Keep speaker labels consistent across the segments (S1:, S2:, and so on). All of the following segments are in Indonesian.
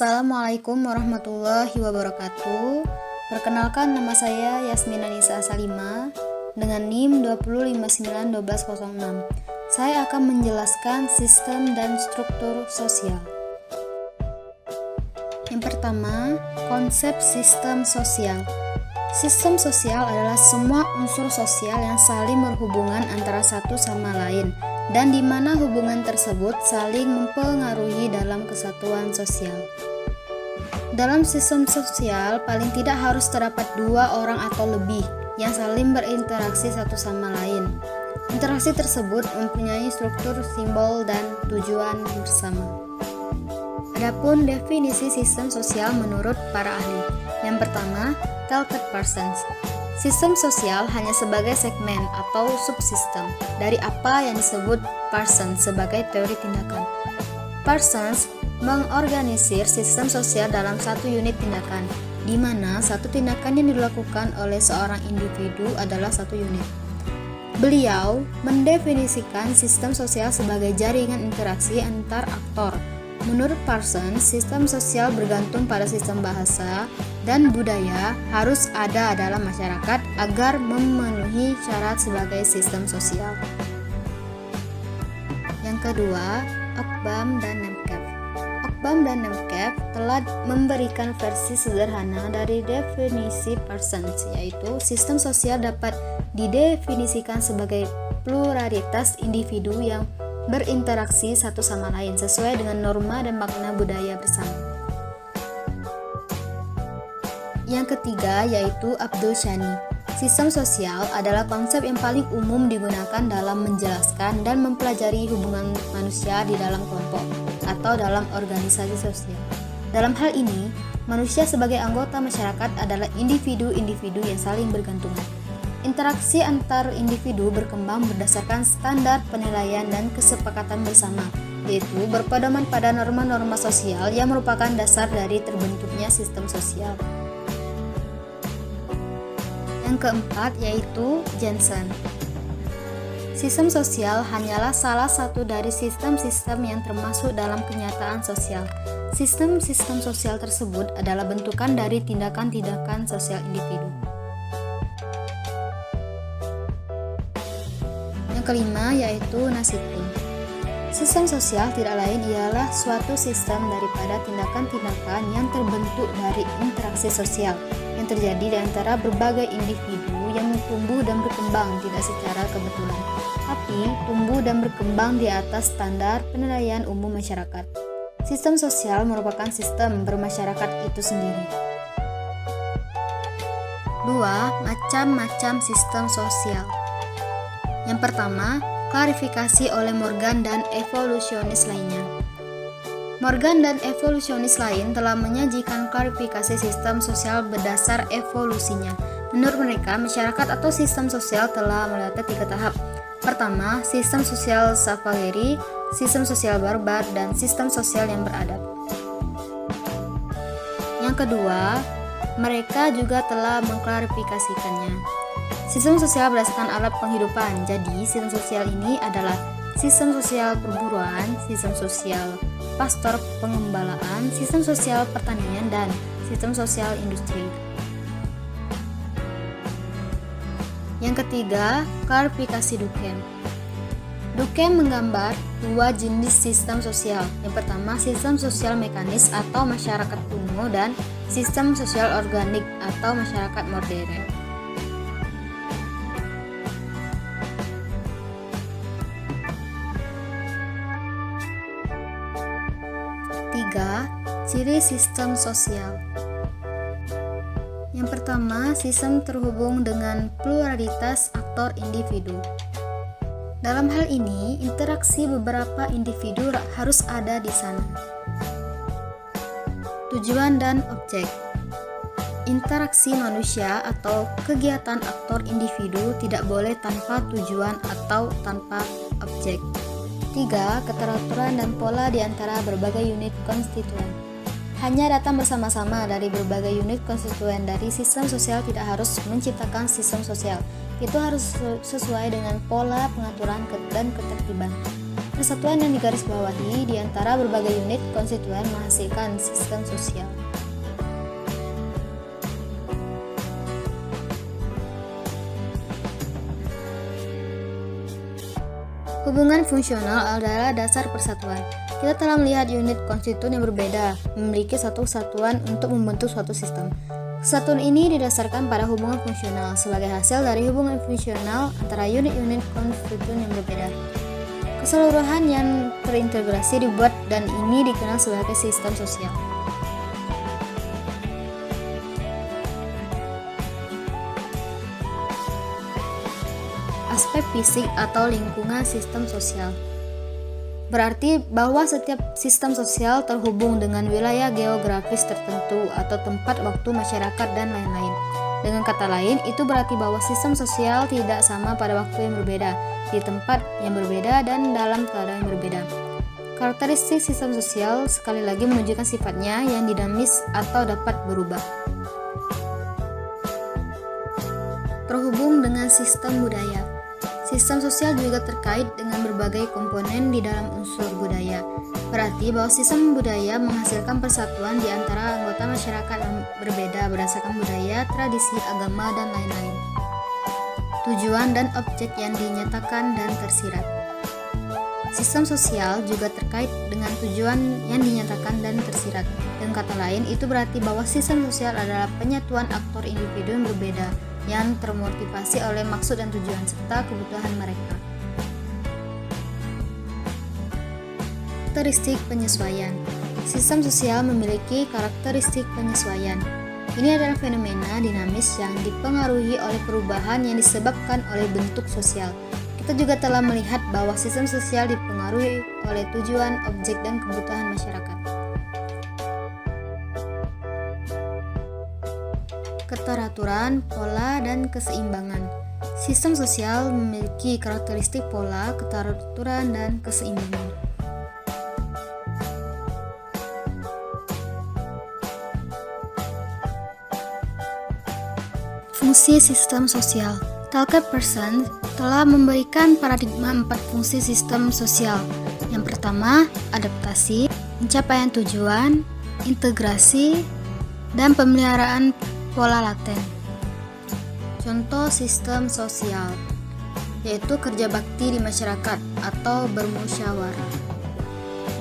S1: Assalamualaikum warahmatullahi wabarakatuh. Perkenalkan, nama saya Yasmina Nisa Salima dengan NIM 205912106. Saya akan menjelaskan sistem dan struktur sosial. Yang pertama, konsep sistem sosial. Sistem sosial adalah semua unsur sosial yang saling berhubungan antara satu sama lain dan di mana hubungan tersebut saling mempengaruhi dalam kesatuan sosial. Dalam sistem sosial, paling tidak harus terdapat dua orang atau lebih yang saling berinteraksi satu sama lain. Interaksi tersebut mempunyai struktur, simbol, dan tujuan bersama. Adapun definisi sistem sosial menurut para ahli. Yang pertama, Talcott Parsons. Sistem sosial hanya sebagai segmen atau subsistem dari apa yang disebut Parsons sebagai teori tindakan. Parsons mengorganisir sistem sosial dalam satu unit tindakan, di mana satu tindakan yang dilakukan oleh seorang individu adalah satu unit. Beliau mendefinisikan sistem sosial sebagai jaringan interaksi antar aktor. Menurut Parsons, sistem sosial bergantung pada sistem bahasa dan budaya harus ada dalam masyarakat agar memenuhi syarat sebagai sistem sosial. Yang kedua, Ockbam dan Nemkef. Ockbam dan Nemkef telah memberikan versi sederhana dari definisi Parsons, yaitu sistem sosial dapat didefinisikan sebagai pluralitas individu yang berinteraksi satu sama lain sesuai dengan norma dan makna budaya bersama. Yang ketiga yaitu Abdul Shani. Sistem sosial adalah konsep yang paling umum digunakan dalam menjelaskan dan mempelajari hubungan manusia di dalam kelompok atau dalam organisasi sosial. Dalam hal ini, manusia sebagai anggota masyarakat adalah individu-individu yang saling bergantungan. Interaksi antar individu berkembang berdasarkan standar penilaian dan kesepakatan bersama, yaitu berpedoman pada norma-norma sosial yang merupakan dasar dari terbentuknya sistem sosial. Yang keempat yaitu Jensen. Sistem sosial hanyalah salah satu dari sistem-sistem yang termasuk dalam kenyataan sosial. Sistem-sistem sosial tersebut adalah bentukan dari tindakan-tindakan sosial individu. Yang kelima yaitu Nassifin. Sistem sosial tidak lain ialah suatu sistem daripada tindakan-tindakan yang terbentuk dari interaksi sosial yang terjadi di antara berbagai individu yang tumbuh dan berkembang tidak secara kebetulan, tapi tumbuh dan berkembang di atas standar penilaian umum masyarakat. Sistem sosial merupakan sistem bermasyarakat itu sendiri. 2. Macam-macam sistem sosial. Yang pertama, klarifikasi oleh Morgan dan evolusionis lainnya. Morgan dan evolusionis lain telah menyajikan klarifikasi sistem sosial berdasar evolusinya. Menurut mereka, masyarakat atau sistem sosial telah melewati 3 tahap. Pertama, sistem sosial Savageri, sistem sosial barbar, dan sistem sosial yang beradab. Yang kedua, mereka juga telah mengklarifikasikannya. Sistem sosial berdasarkan alat penghidupan. Jadi, sistem sosial ini adalah sistem sosial perburuan, sistem sosial pastor pengembalaan, sistem sosial pertanian, dan sistem sosial industri. Yang ketiga, klarifikasi Durkheim. Durkheim menggambar 2 jenis sistem sosial. Yang pertama, sistem sosial mekanis atau masyarakat kuno dan sistem sosial organik atau masyarakat modern. 3. Ciri sistem sosial. Yang pertama, sistem terhubung dengan pluralitas aktor individu. Dalam hal ini, interaksi beberapa individu harus ada di sana. Tujuan dan objek. Interaksi manusia atau kegiatan aktor individu tidak boleh tanpa tujuan atau tanpa objek. 3. Keteraturan dan pola di antara berbagai unit konstituen. Hanya datang bersama-sama dari berbagai unit konstituen dari sistem sosial tidak harus menciptakan sistem sosial. Itu harus sesuai dengan pola pengaturan dan ketertiban. Persatuan yang digarisbawahi di antara berbagai unit konstituen menghasilkan sistem sosial. Hubungan fungsional adalah dasar persatuan. Kita telah melihat unit konstituen yang berbeda memiliki satu kesatuan untuk membentuk suatu sistem. Kesatuan ini didasarkan pada hubungan fungsional sebagai hasil dari hubungan fungsional antara unit-unit konstituen yang berbeda. Keseluruhan yang terintegrasi dibuat dan ini dikenal sebagai sistem sosial. Aspek fisik atau lingkungan sistem sosial berarti bahwa setiap sistem sosial terhubung dengan wilayah geografis tertentu atau tempat, waktu, masyarakat, dan lain-lain. Dengan kata lain, itu berarti bahwa sistem sosial tidak sama pada waktu yang berbeda, di tempat yang berbeda, dan dalam keadaan yang berbeda. Karakteristik sistem sosial sekali lagi menunjukkan sifatnya yang dinamis atau dapat berubah. Terhubung dengan sistem budaya. Sistem sosial juga terkait dengan berbagai komponen di dalam unsur budaya. Berarti bahwa sistem budaya menghasilkan persatuan di antara anggota masyarakat yang berbeda berdasarkan budaya, tradisi, agama, dan lain-lain. Tujuan dan objek yang dinyatakan dan tersirat. Sistem sosial juga terkait dengan tujuan yang dinyatakan dan tersirat. Dengan kata lain, itu berarti bahwa sistem sosial adalah penyatuan aktor individu yang berbeda yang termotivasi oleh maksud dan tujuan serta kebutuhan mereka. Karakteristik penyesuaian. Sistem sosial memiliki karakteristik penyesuaian. Ini adalah fenomena dinamis yang dipengaruhi oleh perubahan yang disebabkan oleh bentuk sosial. Kita juga telah melihat bahwa sistem sosial dipengaruhi oleh tujuan, objek, dan kebutuhan masyarakat. Keteraturan, pola, dan keseimbangan. Sistem sosial memiliki karakteristik pola, keteraturan, dan keseimbangan. Fungsi sistem sosial. Talcott Parsons telah memberikan paradigma 4 fungsi sistem sosial. Yang pertama, adaptasi, pencapaian tujuan, integrasi, dan pemeliharaan pola laten. Contoh sistem sosial yaitu kerja bakti di masyarakat atau bermusyawarah.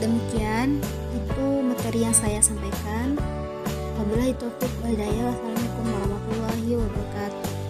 S1: Demikian itu materi yang saya sampaikan. Wabillahi taufiq wal hidayah. Wassalamualaikum warahmatullahi wabarakatuh.